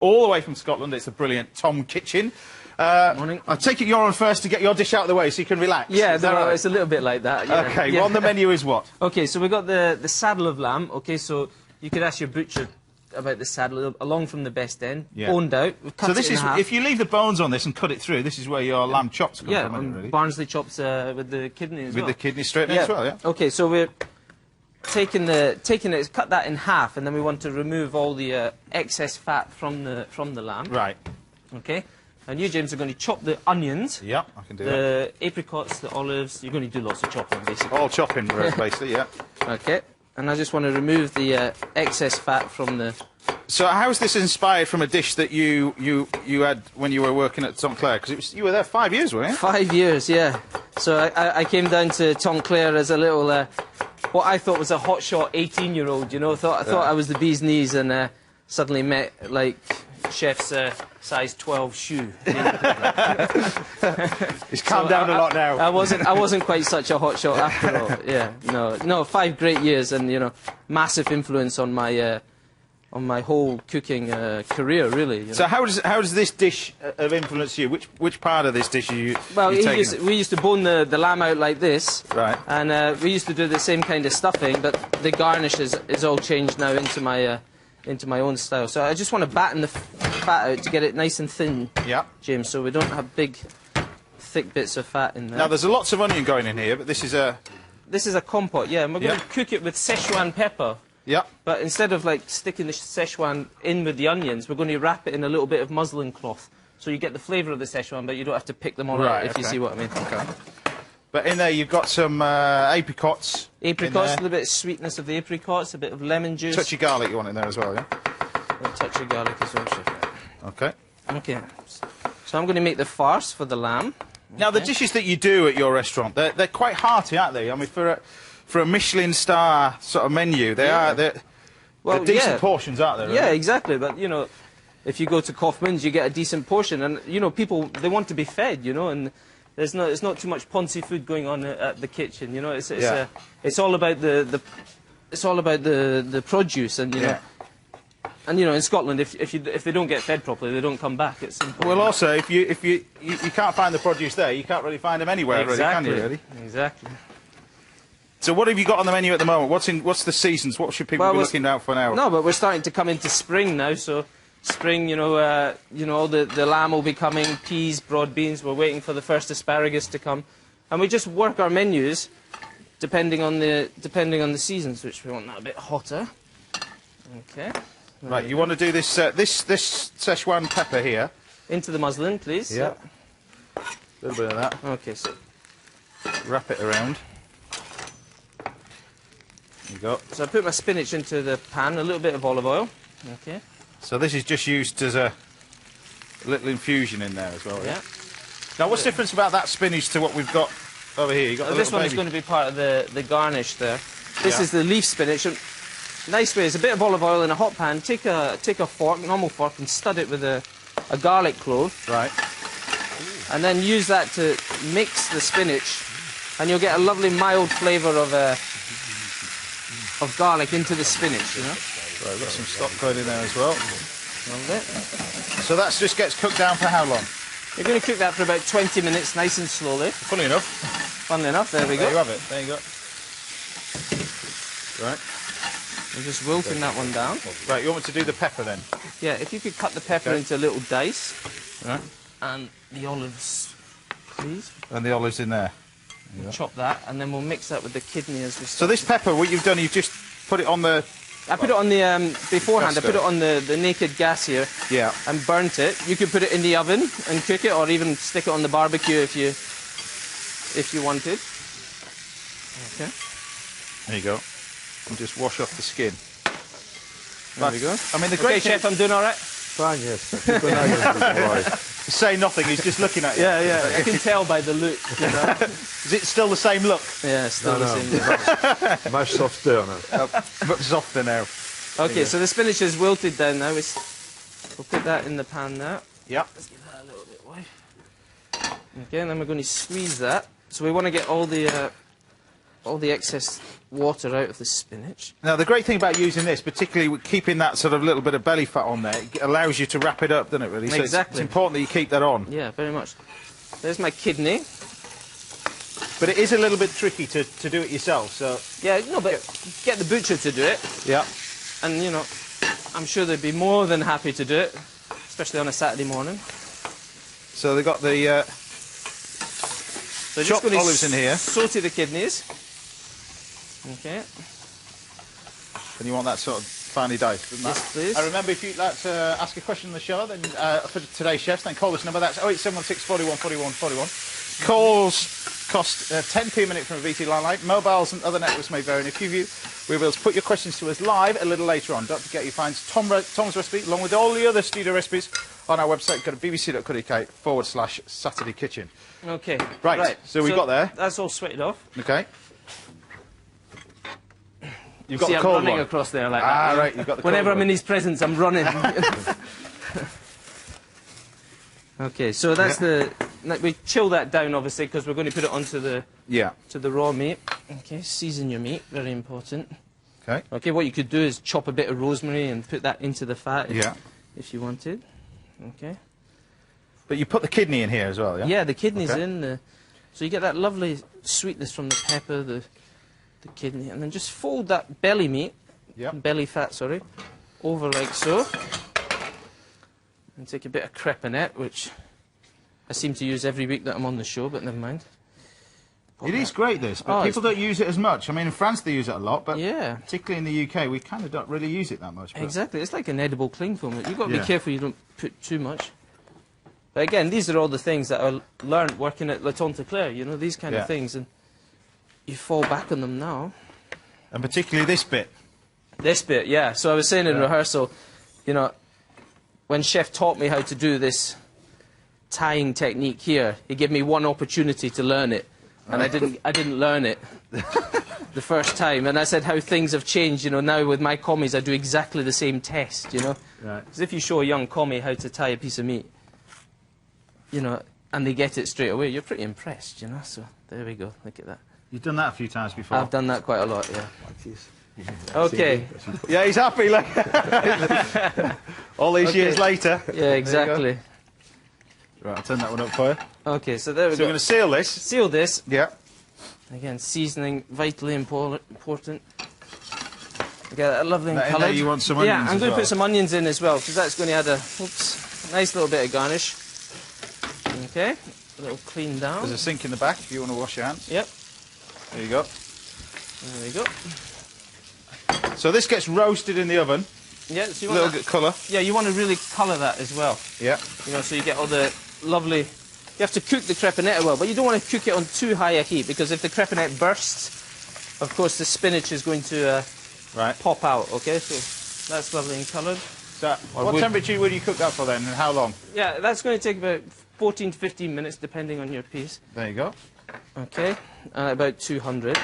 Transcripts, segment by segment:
all the way from Scotland. It's a brilliant Tom Kitchin. Morning. I take it you're on first to get your dish out of the way so you can relax. Yeah, right? It's a little bit like that. Yeah. Okay, yeah. well, on the menu is what? Okay, so we've got the saddle of lamb. Okay, so you could ask your butcher about the saddle, along from the best end, boned out. We've cut so this it in is, half. if you leave the bones on this and cut it through, this is where your lamb chops come from, really? Barnsley chops with the kidney as well. With the kidney straight in as well, yeah. Okay, so we're taking it, cut that in half, and then we want to remove all the excess fat from the lamb. Right. Okay. And you, James, are going to chop the onions. Yeah, I can do that. The apricots, the olives. You're going to do lots of chopping, basically. All chopping, basically, yeah. Okay. And I just want to remove the excess fat from the... So how is this inspired from a dish that you had when you were working at Tom Clare? Because you were there 5 years, weren't you? 5 years, yeah. So I came down to Tom Clare as a little, what I thought was a hotshot 18-year-old, you know. I thought I was the bee's knees, and suddenly met, like, chef's size 12 shoe. It's calmed down a lot now. I wasn't quite such a hotshot after all. Yeah, no, 5 great years, and, you know, massive influence on my whole cooking career, really. You know? So how does this dish have influenced you? Which part of this dish are you? Well, we used to bone the lamb out like this, right? And we used to do the same kind of stuffing, but the garnish is all changed now into my own style. So I just want to batten the fat out to get it nice and thin, yeah, James, so we don't have big, thick bits of fat in there. Now there's lots of onion going in here, but this is a compote, yeah, and we're going to cook it with Szechuan pepper. Yeah. But instead of, like, sticking the Szechuan in with the onions, we're going to wrap it in a little bit of muslin cloth. So you get the flavour of the Szechuan, but you don't have to pick them all out, if you see what I mean. Okay. But in there you've got some apricots. Apricots, a little bit of sweetness of the apricots, a bit of lemon juice. Touch of garlic you want in there as well, yeah? A touch of garlic as well, chef. Okay. Okay. So I'm going to make the farce for the lamb. Now, the dishes that you do at your restaurant, they're quite hearty, aren't they? I mean, for a Michelin star sort of menu, they're decent portions, aren't they? Really? Yeah, exactly. But, you know, if you go to Koffmann's, you get a decent portion. And, you know, people, they want to be fed, you know, and it's not too much poncy food going on at the kitchen, you know. It's all about the produce, and, you know. And, you know, in Scotland, if they don't get fed properly, they don't come back. It's simple. Well, also, if you can't find the produce there, you can't really find them anywhere, exactly. Really, can you, really? Exactly. So what have you got on the menu at the moment? What's the seasons? What should people be looking out for now? No, but we're starting to come into spring now, so spring, all the lamb will be coming, peas, broad beans. We're waiting for the first asparagus to come, and we just work our menus depending on the seasons, which we want that a bit hotter. Okay. Right, you want to do this this Szechuan pepper here into the muslin, please. Yeah. A little bit of that. Okay, so wrap it around. There you go. So I put my spinach into the pan, a little bit of olive oil. Okay. So this is just used as a little infusion in there as well. Yeah. Now, what's the difference about that spinach to what we've got over here? You got this one is going to be part of the garnish there. This is the leaf spinach. Nice way is a bit of olive oil in a hot pan. Take a fork, normal fork, and stud it with a garlic clove. Right. And then use that to mix the spinach, and you'll get a lovely mild flavour of garlic into the spinach, you know. Right, we've got some stock going in there as well. Lovely. So that just gets cooked down for how long? You're going to cook that for about 20 minutes, nice and slowly. Funnily enough. Funnily enough, there we go. There you have it. There you go. Right. We're just wilting that one down. Right, you want me to do the pepper then? Yeah, if you could cut the pepper into little dice. Right. And the olives, please. And the olives in there. We'll chop that, and then we'll mix that with the kidney as we start. So this pepper, what you've done, you've just put it on the... I put it on the, beforehand, I put it on the naked gas here. Yeah. And burnt it. You could put it in the oven and cook it, or even stick it on the barbecue if you wanted. Okay. There you go. And just wash off the skin. There we go. I mean, the great chef, I'm doing all right? Fine, yes. Say nothing, he's just looking at you. Yeah, I can tell by the look. You know? Is it still the same look? Yeah, still the same look. Much softer now. Much softer now. Okay, so the spinach is wilted down now. We'll put that in the pan now. Yep. Let's give that a little bit wide. Okay, and then we're going to squeeze that. So we want to get all the all the excess water out of the spinach. Now, the great thing about using this, particularly with keeping that sort of little bit of belly fat on there, it allows you to wrap it up, doesn't it, really? So Exactly. it's important that you keep that on. Yeah, very much. There's my kidney. But it is a little bit tricky to do it yourself, so... Yeah, no, but get the butcher to do it. Yeah. And, you know, I'm sure they'd be more than happy to do it, especially on a Saturday morning. So they've got the So chopped olives in here. Saute the kidneys. Okay. And you want that sort of finely diced, doesn't that? Yes, please. I remember, if you'd like to ask a question on the show, then for today's chefs, then call this number. That's 08716 41 41 41. Calls cost 10p a minute from a VT line. Mobiles and other networks may vary. And if you view, we'll be able to put your questions to us live a little later on. Don't forget, you find Tom's recipe, along with all the other studio recipes, on our website. Go to bbc.co.uk/Saturday Kitchen. Okay. Right, so we've got there. That's all sweated off. Okay. You've got See, the I'm cold running one. across there like that. Ah, you know? right, you've got the Whenever cold I'm one. in his presence, I'm running. Okay, so that's the... We chill that down, obviously, because we're going to put it onto the... Yeah. To the raw meat. Okay, season your meat, very important. Okay. Okay, what you could do is chop a bit of rosemary and put that into the fat if you wanted. Okay. But you put the kidney in here as well, yeah? Yeah, the kidney's Okay. in. So you get that lovely sweetness from the pepper, the kidney, and then just fold that belly meat, belly fat, sorry, over like so. And take a bit of crepinette, which I seem to use every week that I'm on the show, but never mind. It is great, this, but people don't use it as much. I mean, in France they use it a lot, but particularly in the UK, we kind of don't really use it that much. But... Exactly, it's like an edible cling film. You've got to be careful you don't put too much. But again, these are all the things that I learned working at Le Tanteclair, you know, these kind of things, and you fall back on them now. And particularly this bit. This bit, yeah. So I was saying in rehearsal, you know, when Chef taught me how to do this tying technique here, he gave me one opportunity to learn it. And I didn't learn it the first time. And I said how things have changed, you know, now with my commies I do exactly the same test, you know. Right. Because if you show a young commie how to tie a piece of meat, you know, and they get it straight away, you're pretty impressed, you know. So there we go, look at that. You've done that a few times before. I've done that quite a lot, yeah. Okay. Yeah, he's happy, look. All these years later. Yeah, exactly. Right, I'll turn that one up for you. Okay, so there we So go. we're going to seal this. Seal this. Yeah. Again, seasoning, vitally important. Get that lovely and In there coloured. you want some onions Yeah, I'm as going to well. put some onions in as well, because that's going to add a nice little bit of garnish. Okay, a little clean down. There's a sink in the back if you want to wash your hands. Yep. There you go. There we go. So this gets roasted in the oven. Yeah, so you A want little bit colour. Yeah, you want to really colour that as well. Yeah. You know, so you get all the lovely... You have to cook the crepinette well, but you don't want to cook it on too high a heat, because if the crepinette bursts, of course the spinach is going to pop out, okay? So that's lovely and coloured. So what temperature would you cook that for then, and how long? Yeah, that's going to take about 14 to 15 minutes, depending on your piece. There you go. Okay, about 200.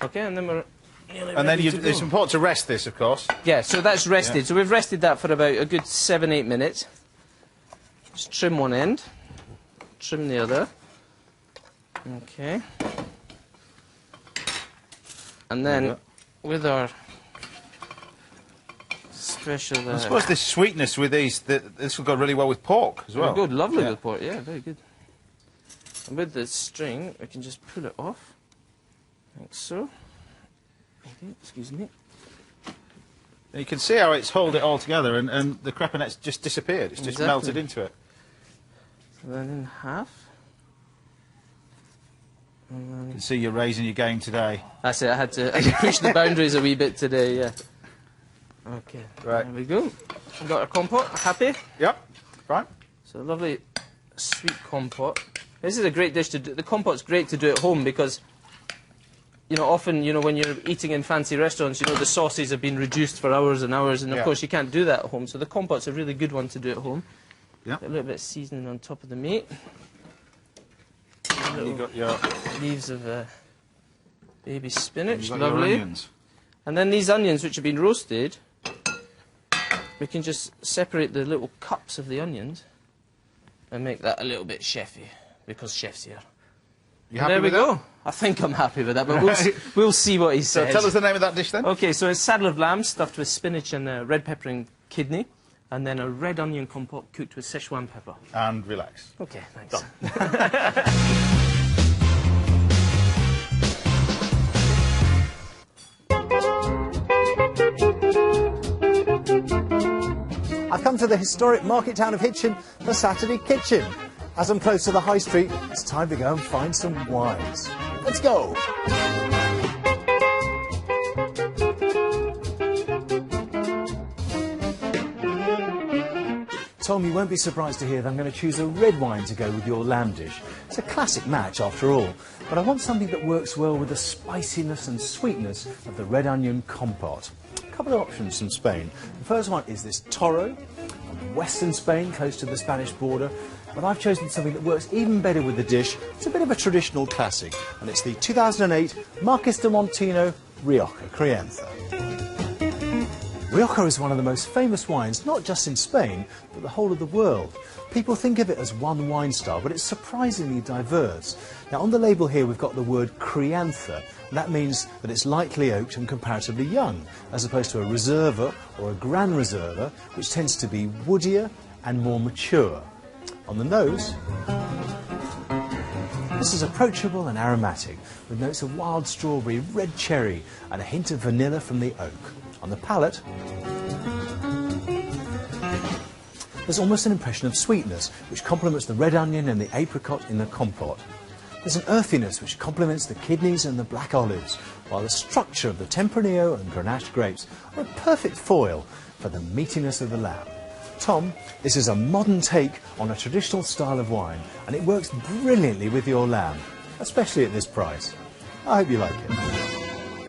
Okay, and then we're nearly And then ready to go. it's important to rest this, of course. Yeah, so that's rested. Yeah. So we've rested that for about a good 7-8 minutes. Just trim one end, trim the other. Okay. And then with our special... I suppose this sweetness with these, this will go really well with pork as well. Good, lovely with pork, yeah, very good. And with the string, we can just pull it off, like so. Okay, excuse me. And you can see how it's held it all together, and the crepinette's just disappeared. It's just melted into it. So then in half. And You can see you're raising your game today. that's it, I had to push the boundaries a wee bit today, yeah. Okay, Right. there we go. We've got our compote, happy? Yep. Right. So a lovely sweet compote. This is a great dish to do. The compote's great to do at home because, you know, often, you know, when you're eating in fancy restaurants, you know, the sauces have been reduced for hours and hours, and of course you can't do that at home. So the compote's a really good one to do at home. Yeah. A little bit of seasoning on top of the meat. And you got your Leaves of baby spinach, you've got your lovely. onions. And then these onions, which have been roasted, we can just separate the little cups of the onions and make that a little bit chefy, because chef's here. You happy There we with go. that? I think I'm happy with that, but we'll see what he So says. tell us the name of that dish then. Okay, so it's saddle of lamb stuffed with spinach and red pepper and kidney, and then a red onion compote cooked with Szechuan pepper. And relax. Okay, thanks. I've come to the historic market town of Hitchin for Saturday Kitchen. As I'm close to the high street, it's time to go and find some wines. Let's go! Tom, you won't be surprised to hear that I'm going to choose a red wine to go with your lamb dish. It's a classic match after all, but I want something that works well with the spiciness and sweetness of the red onion compote. A couple of options from Spain. The first one is this Toro, from western Spain, close to the Spanish border, but I've chosen something that works even better with the dish. It's a bit of a traditional classic, and it's the 2008 Marqués de Montino Rioja Crianza. Rioja is one of the most famous wines, not just in Spain, but the whole of the world. People think of it as one wine style, but it's surprisingly diverse. Now, on the label here, we've got the word Crianza, and that means that it's lightly oaked and comparatively young, as opposed to a Reserva or a Gran Reserva, which tends to be woodier and more mature. On the nose, this is approachable and aromatic, with notes of wild strawberry, red cherry, and a hint of vanilla from the oak. On the palate, there's almost an impression of sweetness, which complements the red onion and the apricot in the compote. There's an earthiness which complements the kidneys and the black olives, while the structure of the Tempranillo and Grenache grapes are a perfect foil for the meatiness of the lamb. Tom, this is a modern take on a traditional style of wine, and it works brilliantly with your lamb, especially at this price. I hope you like it.